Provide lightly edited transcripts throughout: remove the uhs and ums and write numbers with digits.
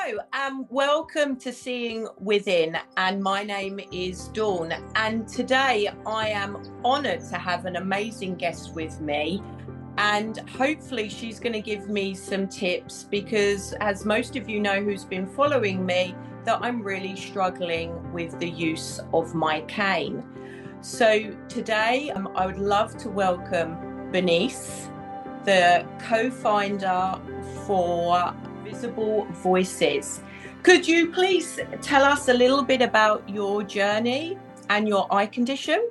Hello and welcome to Seeing Within, and my name is Dawn, and today I am honoured to have an amazing guest with me, and hopefully she's going to give me some tips because, as most of you know who's been following me, that I'm really struggling with the use of my cane. So today I would love to welcome Bérénice, the co-founder for Visible Voices. Could you please tell us a little bit about your journey and your eye condition?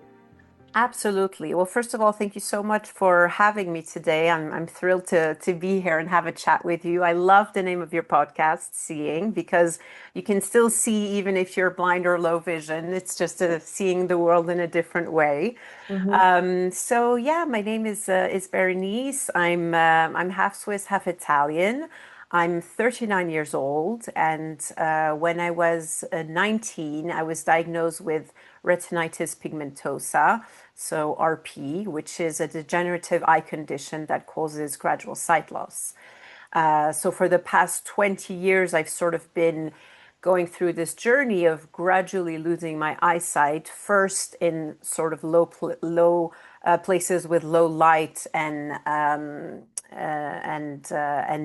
Absolutely. Well, first of all, thank you so much for having me today. I'm thrilled to be here and have a chat with you. I love the name of your podcast, Seeing, because you can still see even if you're blind or low vision. It's just seeing the world in a different way. So yeah, my name is Bérénice. I'm half Swiss, half Italian. I'm 39 years old, and when I was 19, I was diagnosed with retinitis pigmentosa, so RP, which is a degenerative eye condition that causes gradual sight loss. So for the past 20 years, I've sort of been going through this journey of gradually losing my eyesight, first in sort of low places with low light and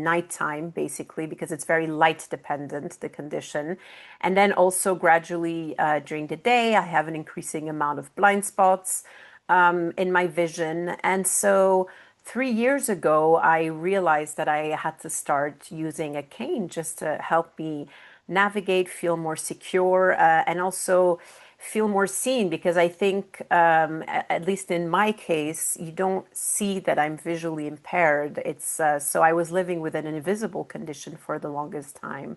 nighttime, basically, because it's very light dependent, the condition. And then also gradually during the day, I have an increasing amount of blind spots in my vision. And so 3 years ago, I realized that I had to start using a cane just to help me navigate, feel more secure, and also feel more seen, because I think, at least in my case, you don't see that I'm visually impaired. It's so I was living with an invisible condition for the longest time.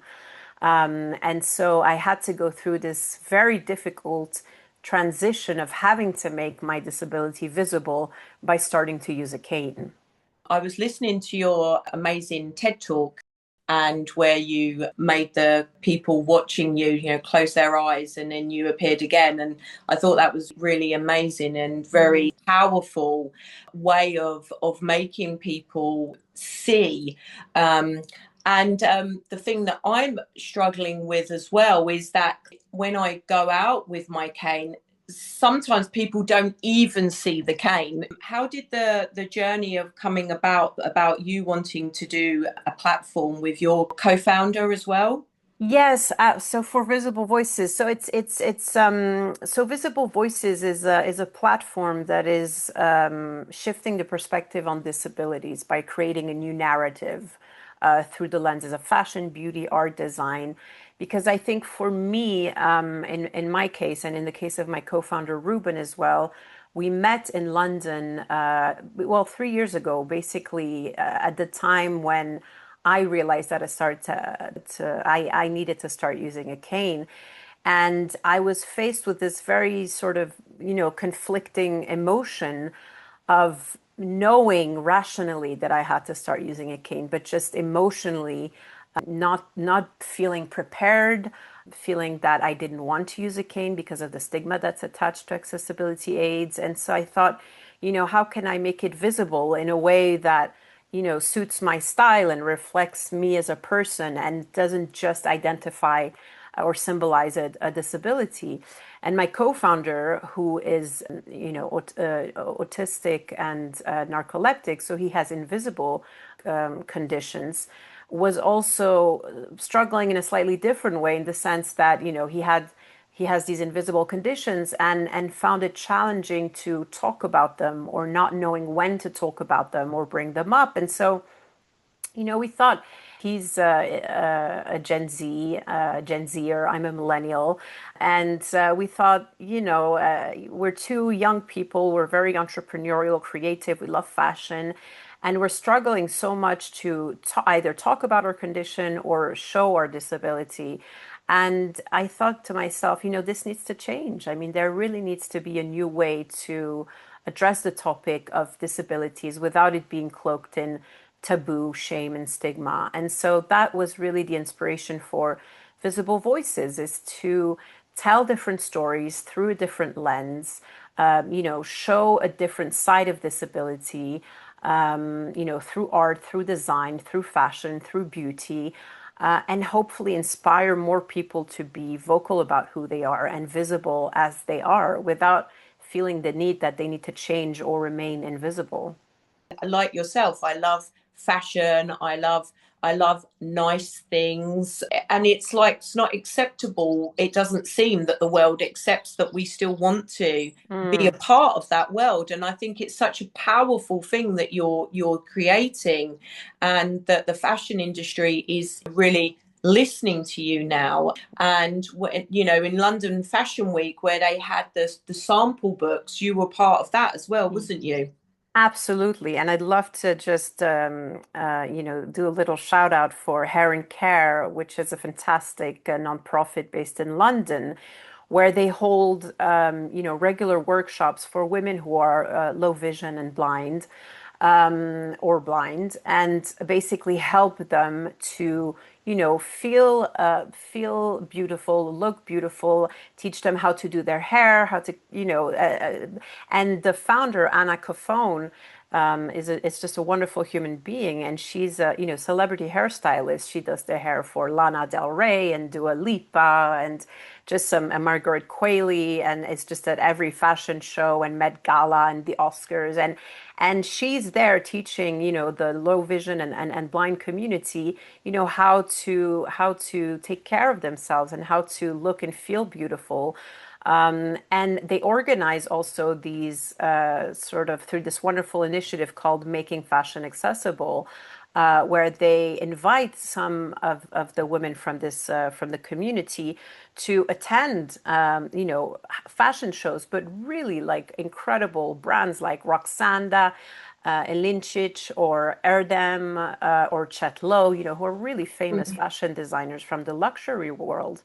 And so I had to go through this very difficult transition of having to make my disability visible by starting to use a cane. I was listening to your amazing TED Talk, and where you made the people watching you close their eyes and then you appeared again. And I thought that was really amazing and very powerful way of making people see. The thing that I'm struggling with as well is that when I go out with my cane, sometimes people don't even see the cane. How did the journey of coming about you wanting to do a platform with your co-founder as well? Yes, so for Visible Voices, so so Visible Voices is a platform that is shifting the perspective on disabilities by creating a new narrative through the lenses of fashion, beauty, art, design. Because I think for me, in my case, and in the case of my co-founder Ruben as well, we met in London, 3 years ago, basically at the time when I realized that I needed to start using a cane. And I was faced with this very sort of, conflicting emotion of knowing rationally that I had to start using a cane, but just emotionally not feeling prepared, feeling that I didn't want to use a cane because of the stigma that's attached to accessibility aids. And so I thought, how can I make it visible in a way that suits my style and reflects me as a person and doesn't just identify or symbolize a disability. And my co-founder, who is, autistic and narcoleptic, so he has invisible conditions, was also struggling in a slightly different way, in the sense that, he has these invisible conditions and found it challenging to talk about them, or not knowing when to talk about them or bring them up. And so, we thought, he's a Gen Zer, I'm a millennial. And we thought, we're two young people, we're very entrepreneurial, creative, we love fashion. And we're struggling so much to either talk about our condition or show our disability. And I thought to myself, this needs to change. I mean, there really needs to be a new way to address the topic of disabilities without it being cloaked in taboo, shame, and stigma. And so that was really the inspiration for Visible Voices, is to tell different stories through a different lens, show a different side of disability, through art, through design, through fashion, through beauty. and hopefully inspire more people to be vocal about who they are and visible as they are without feeling the need that they need to change or remain invisible. Like yourself, I love fashion. I love nice things. And it's like it's not acceptable. It doesn't seem that the world accepts that we still want to be a Mm. part of that world. And I think it's such a powerful thing that you're creating, and that the fashion industry is really listening to you now. And in London Fashion Week, where they had the sample books, you were part of that as well, wasn't you? Absolutely. And I'd love to just, do a little shout out for Hair and Care, which is a fantastic nonprofit based in London, where they hold, regular workshops for women who are low vision and blind, or blind, and basically help them to, feel beautiful, look beautiful, teach them how to do their hair, how to, and the founder, Anna Cofone, is just a wonderful human being, and she's a celebrity hairstylist. She does the hair for Lana Del Rey and Dua Lipa and just some Margaret Qualley, and it's just at every fashion show and Met Gala and the Oscars, and she's there teaching the low vision and blind community how to take care of themselves and how to look and feel beautiful. And they organize also these sort of through this wonderful initiative called Making Fashion Accessible, where they invite some of the women from this from the community to attend, fashion shows, but really like incredible brands like Roxanda, Elincic, or Erdem, or Chet Lowe, who are really famous fashion designers from the luxury world,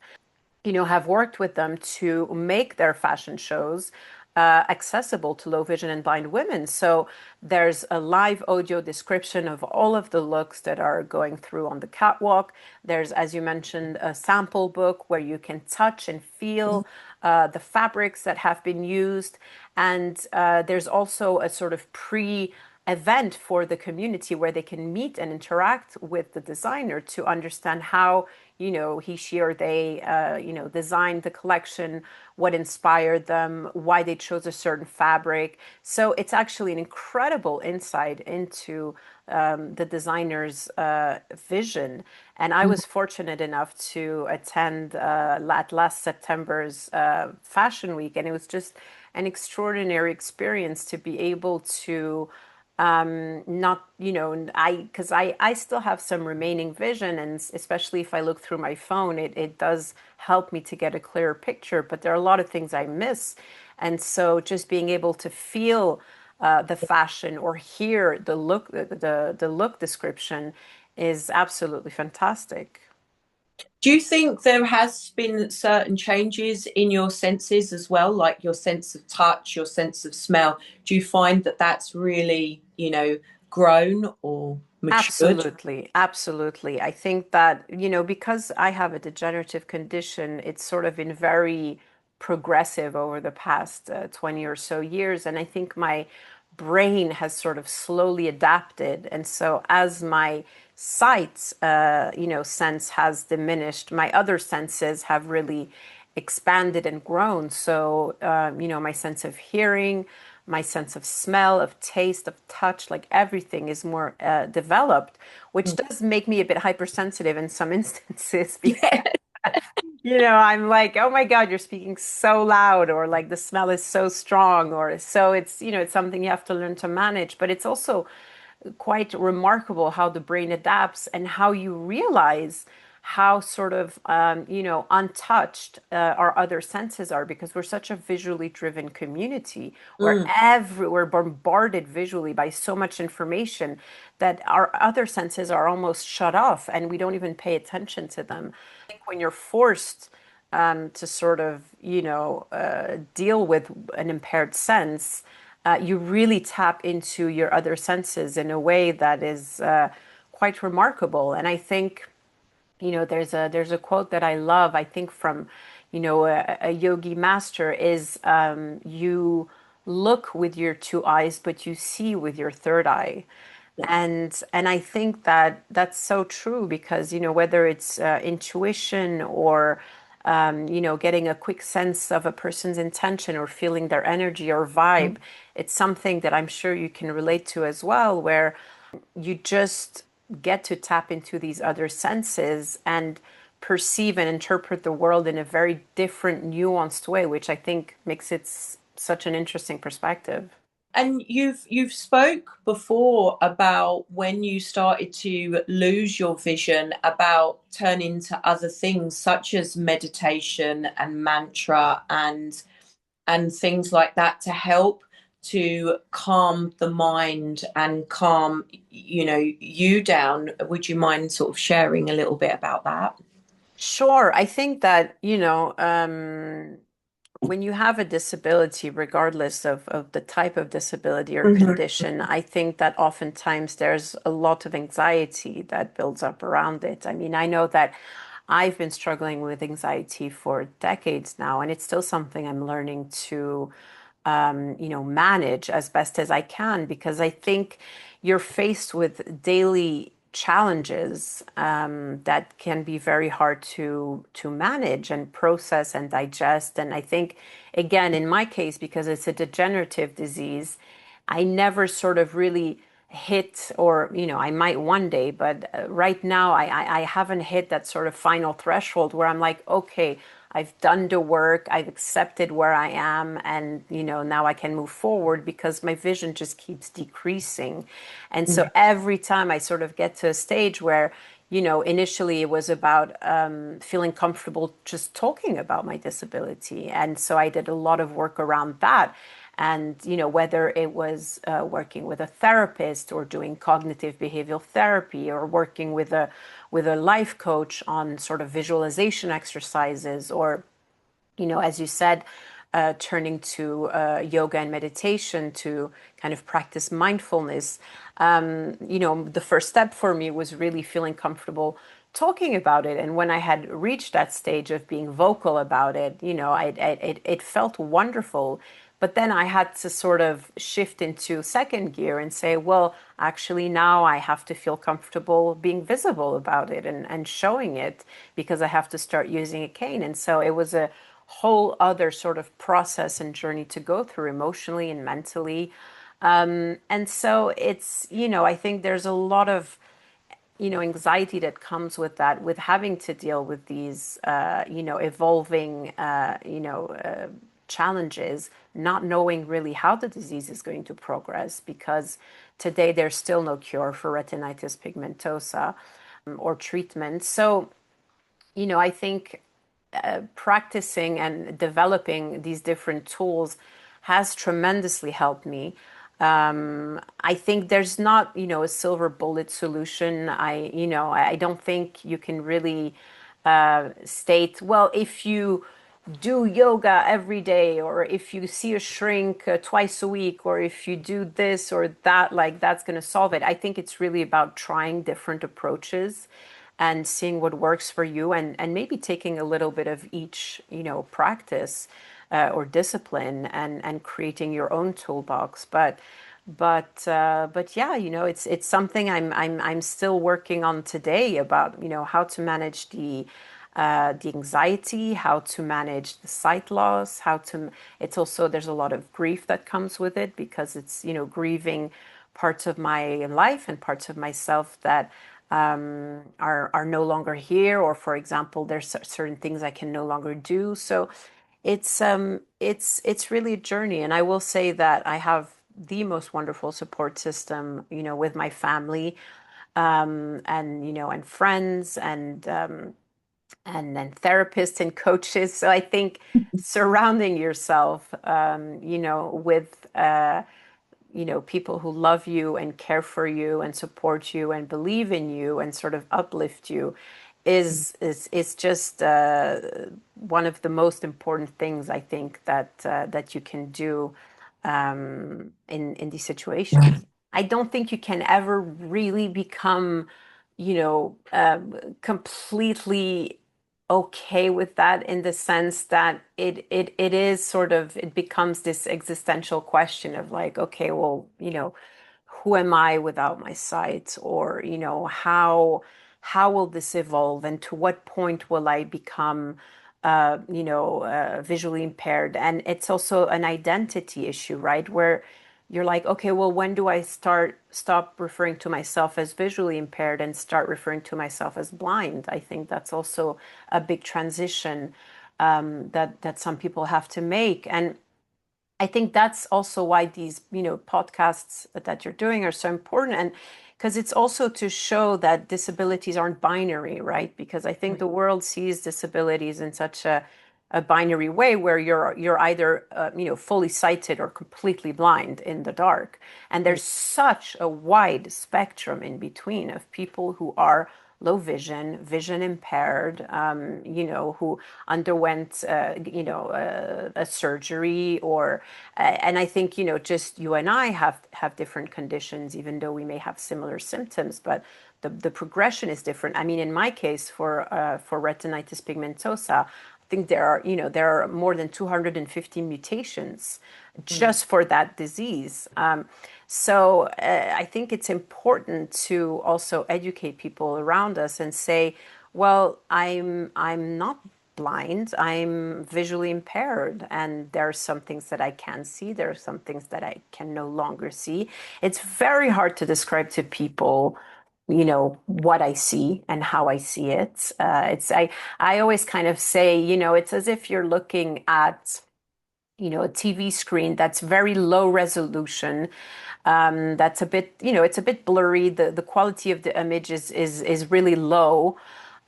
have worked with them to make their fashion shows accessible to low vision and blind women. So there's a live audio description of all of the looks that are going through on the catwalk. There's, as you mentioned, a sample book where you can touch and feel the fabrics that have been used. And there's also a sort of event for the community where they can meet and interact with the designer to understand how he, she, or they designed the collection, what inspired them, why they chose a certain fabric. So it's actually an incredible insight into the designer's vision. And I was fortunate enough to attend at last September's Fashion Week, and it was just an extraordinary experience to be able to not, because I still have some remaining vision, and especially if I look through my phone, it does help me to get a clearer picture, but there are a lot of things I miss. And so just being able to feel the fashion or hear the look description is absolutely fantastic. Do you think there has been certain changes in your senses as well, like your sense of touch, your sense of smell? Do you find that that's really, grown or matured? Absolutely, absolutely. I think that, because I have a degenerative condition, it's sort of been very progressive over the past 20 or so years. And I think my brain has sort of slowly adapted. And so as my sight, sense has diminished, my other senses have really expanded and grown. So, my sense of hearing, my sense of smell, of taste, of touch, like everything is more developed, which does make me a bit hypersensitive in some instances because, Yeah. I'm like, oh my God, you're speaking so loud, or like the smell is so strong, or so it's something you have to learn to manage. But it's also quite remarkable how the brain adapts and how you realize how sort of untouched our other senses are, because we're such a visually driven community where Mm. we're bombarded visually by so much information that our other senses are almost shut off and we don't even pay attention to them. I think when you're forced to sort of deal with an impaired sense, you really tap into your other senses in a way that is quite remarkable. And I think, there's a quote that I love, I think from, a yogi master is, you look with your two eyes, but you see with your third eye. And I think that that's so true because, whether it's intuition or, getting a quick sense of a person's intention or feeling their energy or vibe, it's something that I'm sure you can relate to as well, where you just get to tap into these other senses and perceive and interpret the world in a very different, nuanced way, which I think makes it such an interesting perspective. And you've spoke before about when you started to lose your vision, about turning to other things such as meditation and mantra and things like that to help to calm the mind and calm, you down. Would you mind sort of sharing a little bit about that? Sure. I think that, when you have a disability, regardless of the type of disability or Mhm. condition, I think that oftentimes there's a lot of anxiety that builds up around it. I mean, I know that I've been struggling with anxiety for decades now, and it's still something I'm learning to, manage as best as I can because I think you're faced with daily challenges that can be very hard to manage and process and digest. And I think, again, in my case, because it's a degenerative disease, I never sort of really hit, or I might one day, but right now I haven't hit that sort of final threshold where I'm like, okay, I've done the work, I've accepted where I am, and now I can move forward because my vision just keeps decreasing. And so every time I sort of get to a stage where, initially it was about feeling comfortable just talking about my disability. And so I did a lot of work around that. And, whether it was working with a therapist or doing cognitive behavioral therapy or working with a life coach on sort of visualization exercises or, as you said, turning to yoga and meditation to kind of practice mindfulness. The first step for me was really feeling comfortable talking about it. And when I had reached that stage of being vocal about it, it felt wonderful. But then I had to sort of shift into second gear and say, well, actually, now I have to feel comfortable being visible about it and showing it because I have to start using a cane. And so it was a whole other sort of process and journey to go through emotionally and mentally. And so it's, I think there's a lot of, anxiety that comes with that, with having to deal with these, evolving, challenges, not knowing really how the disease is going to progress, because today there's still no cure for retinitis pigmentosa or treatment. So, I think practicing and developing these different tools has tremendously helped me. I think there's not, a silver bullet solution. I don't think you can really state, well, if you do yoga every day, or if you see a shrink twice a week, or if you do this or that, like that's going to solve it. I think it's really about trying different approaches and seeing what works for you, and maybe taking a little bit of each, practice or discipline, and creating your own toolbox. But yeah, it's something I'm still working on today about, how to manage the anxiety, how to manage the sight loss, it's also, there's a lot of grief that comes with it because it's, grieving parts of my life and parts of myself that are no longer here, or for example, there's certain things I can no longer do. So it's really a journey, and I will say that I have the most wonderful support system, with my family, and friends, and then therapists and coaches. So I think surrounding yourself, with people who love you and care for you and support you and believe in you and sort of uplift you is just one of the most important things I think that you can do in these situations. I don't think you can ever really become, completely okay with that, in the sense that it is sort of, it becomes this existential question of like, okay, well, who am I without my sight? Or, how will this evolve? And to what point will I become, visually impaired? And it's also an identity issue, right? Where you're like, okay, well, when do I stop referring to myself as visually impaired and start referring to myself as blind? I think that's also a big transition that some people have to make. And I think that's also why these, podcasts that you're doing are so important. And because it's also to show that disabilities aren't binary, right? Because I think the world sees disabilities in such a binary way where you're either fully sighted or completely blind in the dark. And there's such a wide spectrum in between of people who are low vision, vision impaired, who underwent, a surgery, or, and I think, just you and I have different conditions, even though we may have similar symptoms, but the progression is different. I mean, in my case, for retinitis pigmentosa, I think there are more than 250 mutations just for that disease. So I think it's important to also educate people around us and say, well, I'm not blind, I'm visually impaired, and there are some things that I can see, there are some things that I can no longer see. It's very hard to describe to people, what I see and how I see it. I always kind of say, it's as if you're looking at, a TV screen that's very low resolution. That's a bit, it's a bit blurry. The quality of the image is really low.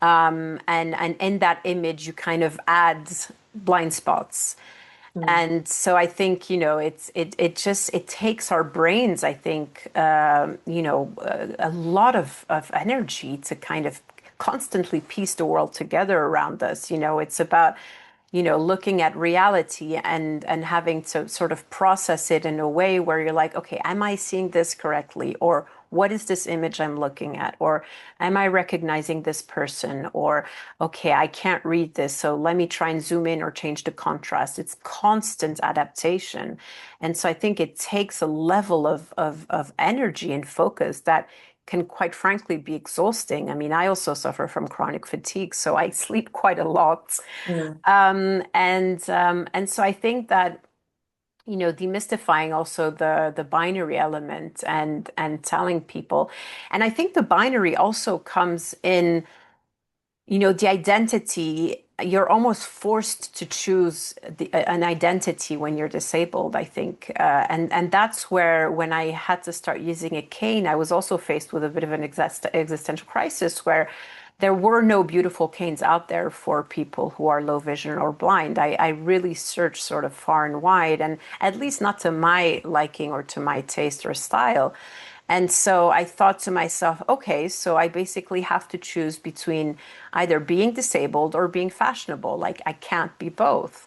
And in that image, you kind of add blind spots. And so I think, it takes our brains, I think, a lot of energy to kind of constantly piece the world together around us. It's about, looking at reality and having to sort of process it in a way where you're like, okay, am I seeing this correctly? Or what is this image I'm looking at? Or am I recognizing this person? Or, okay, I can't read this, so let me try and zoom in or change the contrast. It's constant adaptation. And so I think it takes a level of energy and focus that can quite frankly be exhausting. I mean, I also suffer from chronic fatigue, so I sleep quite a lot. And so I think that, demystifying also the binary element and telling people. And I think the binary also comes in, the identity. You're almost forced to choose an identity when you're disabled, I think. And that's where, when I had to start using a cane, I was also faced with a bit of an existential crisis where there were no beautiful canes out there for people who are low vision or blind. I really searched sort of far and wide, and at least not to my liking or to my taste or style. And so I thought to myself, okay, so I basically have to choose between either being disabled or being fashionable. Like, I can't be both.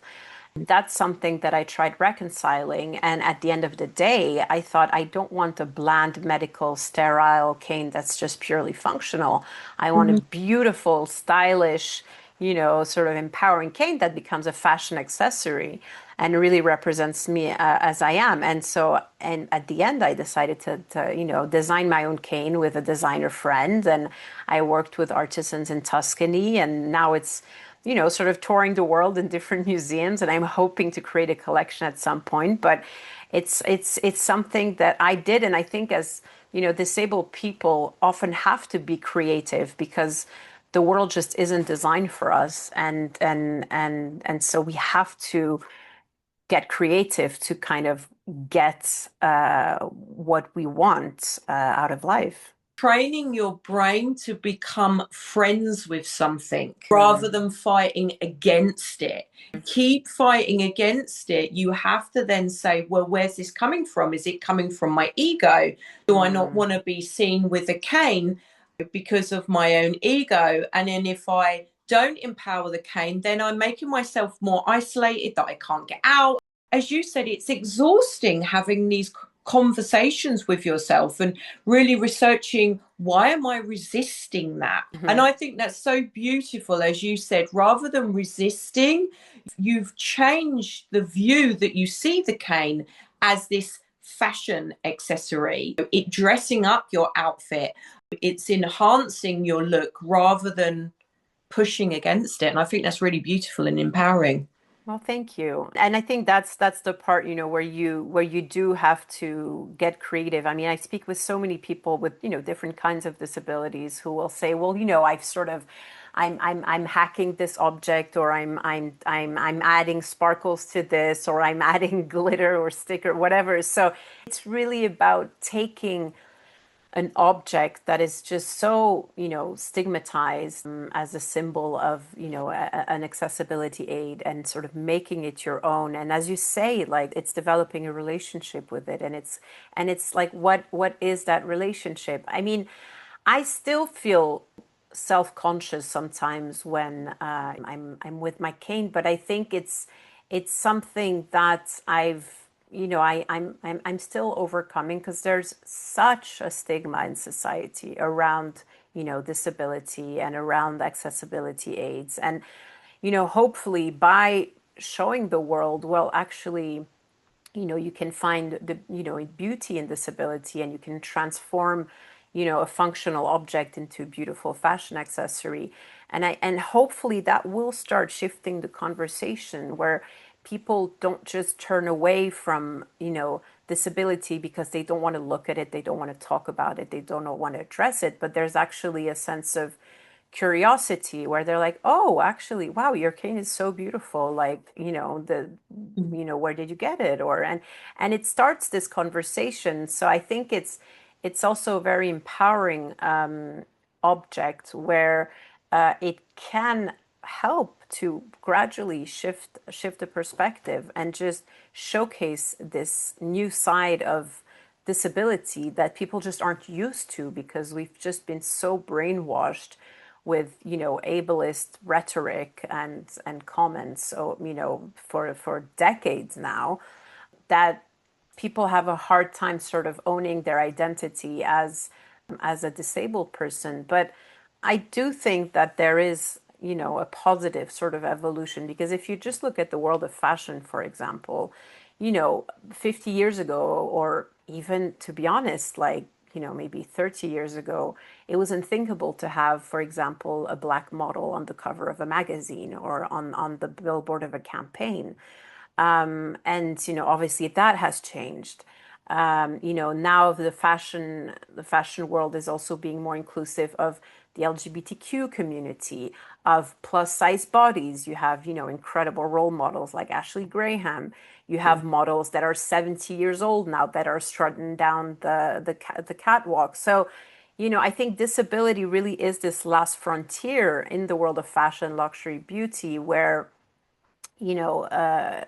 That's something that I tried reconciling. And at the end of the day, I thought, I don't want a bland, medical, sterile cane that's just purely functional. I want a beautiful, stylish, sort of empowering cane that becomes a fashion accessory and really represents me as I am. And so, and at the end, I decided to design my own cane with a designer friend. And I worked with artisans in Tuscany. And now it's, sort of touring the world in different museums. And I'm hoping to create a collection at some point. But it's something that I did. And I think, as, disabled people often have to be creative because the world just isn't designed for us. And so we have to get creative to kind of get what we want out of life. Training your brain to become friends with something rather than fighting against it. Keep fighting against it. You have to then say, well, where's this coming from? Is it coming from my ego? Do I not want to be seen with a cane because of my own ego? And then if I don't empower the cane, then I'm making myself more isolated, that I can't get out. As you said, it's exhausting having these conversations with yourself and really researching, why am I resisting that? And I think that's so beautiful. As you said, rather than resisting, you've changed the view that you see the cane as this fashion accessory. It's dressing up your outfit. It's enhancing your look rather than pushing against it. And I think that's really beautiful and empowering. Well, thank you. And I think that's the part, where you do have to get creative. I mean, I speak with so many people with, different kinds of disabilities who will say, well, I've sort of I'm hacking this object, or I'm adding sparkles to this, or I'm adding glitter or sticker, whatever. So it's really about taking an object that is just so, stigmatized as a symbol of, an accessibility aid, and sort of making it your own. And as you say, like, it's developing a relationship with it. And it's like, what is that relationship? I mean, I still feel self-conscious sometimes when I'm with my cane, but I think it's something that I'm still overcoming, because there's such a stigma in society around disability and around accessibility aids. And hopefully by showing the world, well, actually, you can find the beauty in disability, and you can transform a functional object into a beautiful fashion accessory. And hopefully that will start shifting the conversation, where people don't just turn away from disability because they don't want to look at it, they don't want to talk about it, they don't want to address it, but there's actually a sense of curiosity where they're like, oh, actually, wow, your cane is so beautiful, like, where did you get it? Or and it starts this conversation. So I think it's also a very empowering object, where it can help to gradually shift the perspective and just showcase this new side of disability that people just aren't used to, because we've just been so brainwashed with ableist rhetoric and comments, so for decades now, that people have a hard time sort of owning their identity as a disabled person. But I do think that there is a positive sort of evolution, because if you just look at the world of fashion, for example, 50 years ago, or even, to be honest, like, maybe 30 years ago, it was unthinkable to have, for example, a black model on the cover of a magazine, or on the billboard of a campaign. And obviously that has changed. Now the fashion world is also being more inclusive of the LGBTQ community, of plus size bodies. You have, incredible role models like Ashley Graham. You have models that are 70 years old now that are strutting down the catwalk. So, I think disability really is this last frontier in the world of fashion, luxury, beauty, where, you know, uh,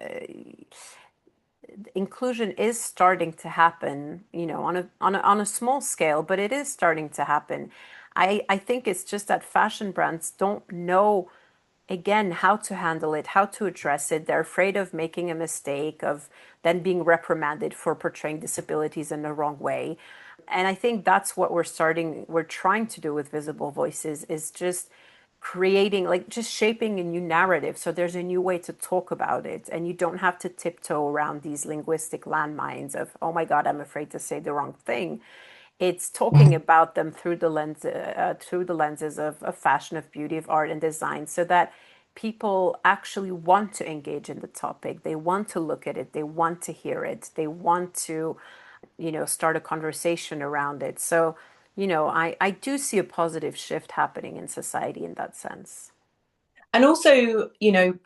inclusion is starting to happen, on a small scale, but it is starting to happen. I think it's just that fashion brands don't know, again, how to handle it, how to address it. They're afraid of making a mistake, of then being reprimanded for portraying disabilities in the wrong way. And I think that's what we're trying to do with Visible Voices, is just creating, like, just shaping a new narrative. So there's a new way to talk about it, and you don't have to tiptoe around these linguistic landmines of, oh my God, I'm afraid to say the wrong thing. It's talking about them through the lenses of fashion, of beauty, of art and design, so that people actually want to engage in the topic. They want to look at it. They want to hear it. They want to, start a conversation around it. So, I do see a positive shift happening in society in that sense. And also,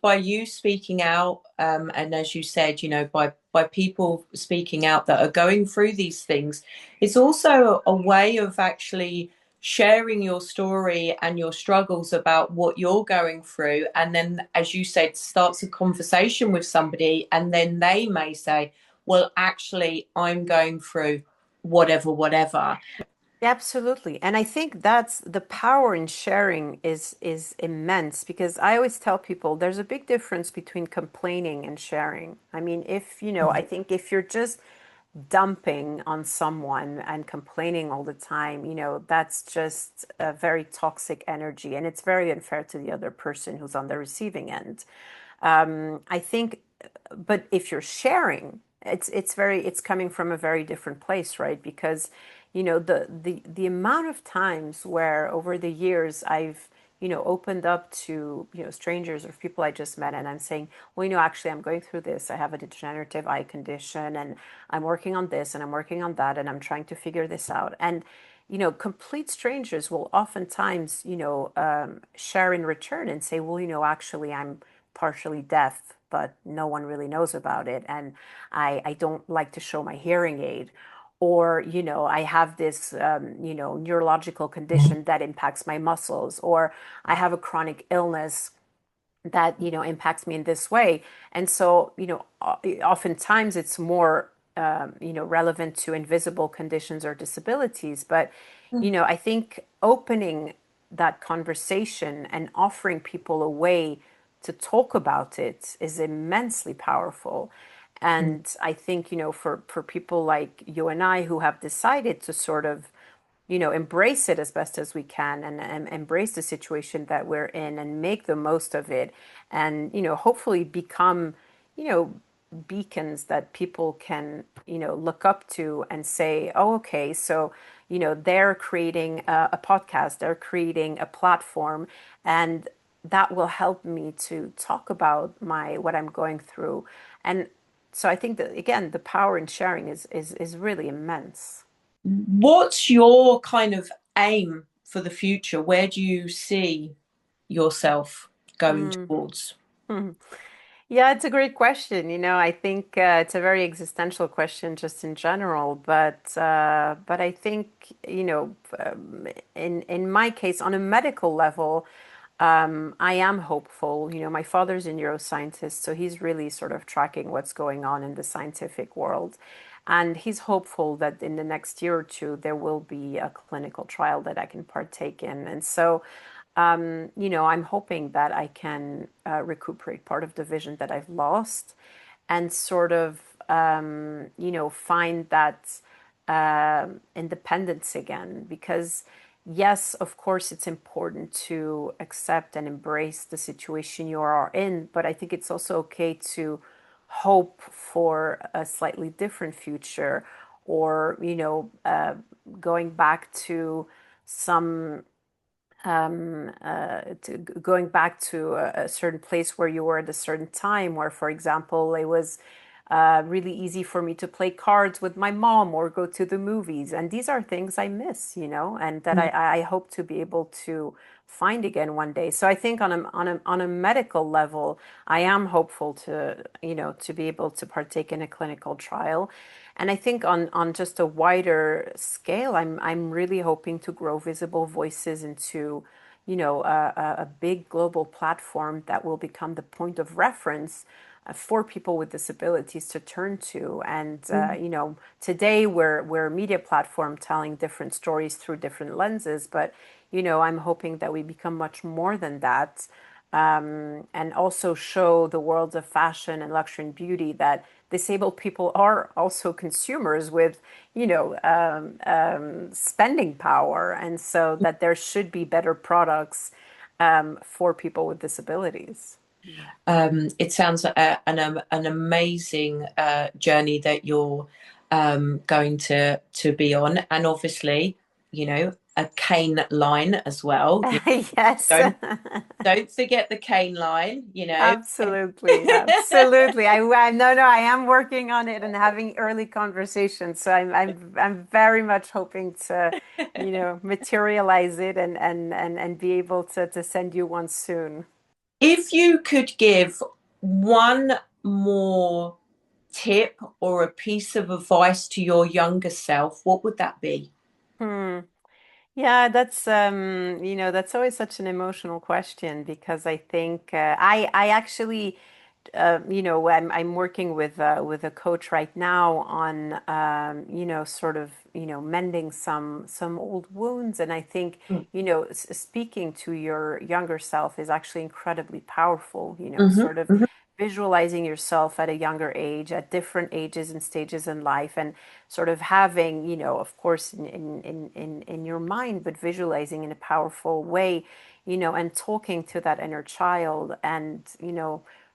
by you speaking out, and as you said, by people speaking out that are going through these things, it's also a way of actually sharing your story and your struggles about what you're going through. And then, as you said, starts a conversation with somebody, and then they may say, well, actually, I'm going through whatever, whatever. Absolutely. And I think that's the power in sharing is immense, because I always tell people there's a big difference between complaining and sharing. I mean, I think if you're just dumping on someone and complaining all the time, that's just a very toxic energy, and it's very unfair to the other person who's on the receiving end. I think, but if you're sharing, it's coming from a very different place, right? Because, the amount of times where over the years I've, opened up to, strangers or people I just met, and I'm saying, well, actually I'm going through this. I have a degenerative eye condition, and I'm working on this and I'm working on that, and I'm trying to figure this out. And, complete strangers will oftentimes, share in return and say, well, actually I'm partially deaf, but no one really knows about it. And I don't like to show my hearing aid. Or, I have this, neurological condition that impacts my muscles. Or I have a chronic illness that, impacts me in this way. And so, oftentimes it's more, relevant to invisible conditions or disabilities. But, I think opening that conversation and offering people a way to talk about it is immensely powerful. And I think, for people like you and I who have decided to sort of, embrace it as best as we can, and embrace the situation that we're in and make the most of it, and, hopefully become, you know, beacons that people can, look up to and say, oh, okay, so, they're creating a podcast, they're creating a platform, and that will help me to talk about what I'm going through. And so I think that, again, the power in sharing is really immense. What's your kind of aim for the future? Where do you see yourself going Mm. towards? Yeah, it's a great question. I think it's a very existential question just in general, but I think, in my case, on a medical level, I am hopeful. My father's a neuroscientist, so he's really sort of tracking what's going on in the scientific world. And he's hopeful that in the next year or two, there will be a clinical trial that I can partake in. And so, I'm hoping that I can recuperate part of the vision that I've lost, and sort of, find that independence again. Because, yes, of course, it's important to accept and embrace the situation you are in, but I think it's also okay to hope for a slightly different future, or, going back to some going back to a certain place where you were at a certain time, where, for example, it was really easy for me to play cards with my mom or go to the movies. And these are things I miss, and that I hope to be able to find again one day. So I think on a medical level, I am hopeful to be able to partake in a clinical trial. And I think on just a wider scale, I'm really hoping to grow Visible Voices into, a big global platform that will become the point of reference for people with disabilities to turn to. And today we're a media platform telling different stories through different lenses, but, I'm hoping that we become much more than that, and also show the worlds of fashion and luxury and beauty that disabled people are also consumers with, spending power, and so that there should be better products for people with disabilities. It sounds like an amazing journey that you're going to be on, and obviously, a cane line as well. Yes. Don't forget the cane line. Absolutely, absolutely. No, I am working on it and having early conversations. So I'm very much hoping to, materialize it, and be able to send you one soon. If you could give one more tip or a piece of advice to your younger self, what would that be? Hmm. Yeah, that's always such an emotional question, because I think I actually, I'm working with a coach right now on, sort of, mending some old wounds. And I think, speaking to your younger self is actually incredibly powerful, Mm-hmm, sort of hmm visualizing yourself at a younger age, at different ages and stages in life, and sort of having, of course, in your mind, but visualizing in a powerful way, and talking to that inner child, and,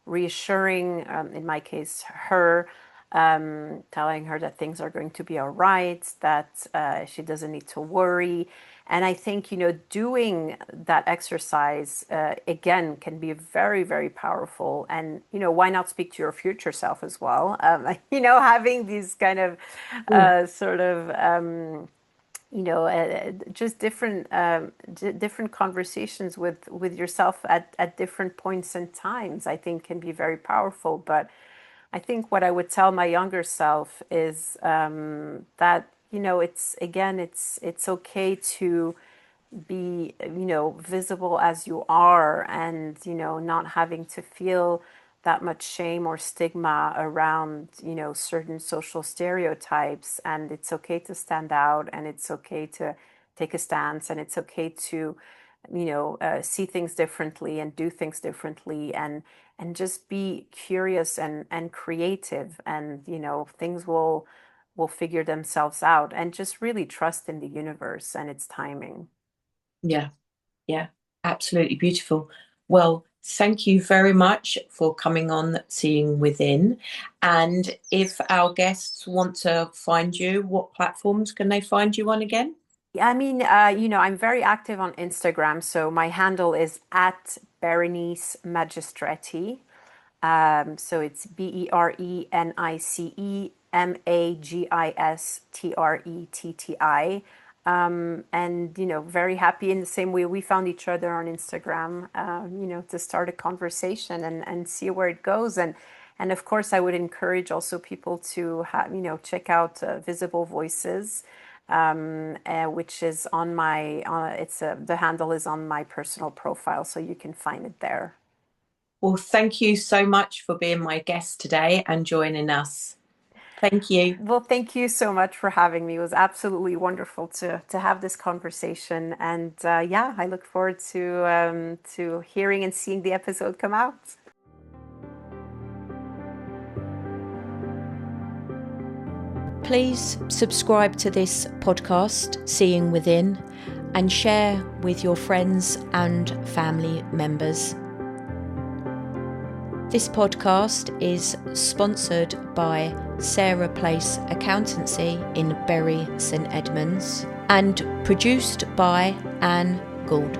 reassuring, in my case, her, telling her that things are going to be all right, that she doesn't need to worry. And I think, doing that exercise, again, can be very, very powerful. And, why not speak to your future self as well? Having these kind of sort of, just different conversations with yourself at different points and times, I think can be very powerful. But I think what I would tell my younger self is that it's okay to be visible as you are, and not having to feel that much shame or stigma around certain social stereotypes. And it's okay to stand out, and it's okay to take a stance, and it's okay to see things differently and do things differently, and just be curious and creative, and things will figure themselves out, and just really trust in the universe and its timing. Yeah, yeah, absolutely beautiful. Well, thank you very much for coming on Seeing Within. And if our guests want to find you, what platforms can they find you on again? I mean, I'm very active on Instagram, so my handle is at Bérénice Magistretti. So it's BERENICE and very happy in the same way we found each other on Instagram, to start a conversation and see where it goes. And of course, I would encourage also people to check out Visible Voices, which is on my the handle is on my personal profile, so you can find it there. Well, thank you so much for being my guest today and joining us. Thank you. Well, thank you so much for having me. It was absolutely wonderful to have this conversation, and I look forward to hearing and seeing the episode come out. Please subscribe to this podcast, Seeing Within, and share with your friends and family members. This podcast is sponsored by Sarah Place Accountancy in Bury St Edmunds and produced by Anne Gould.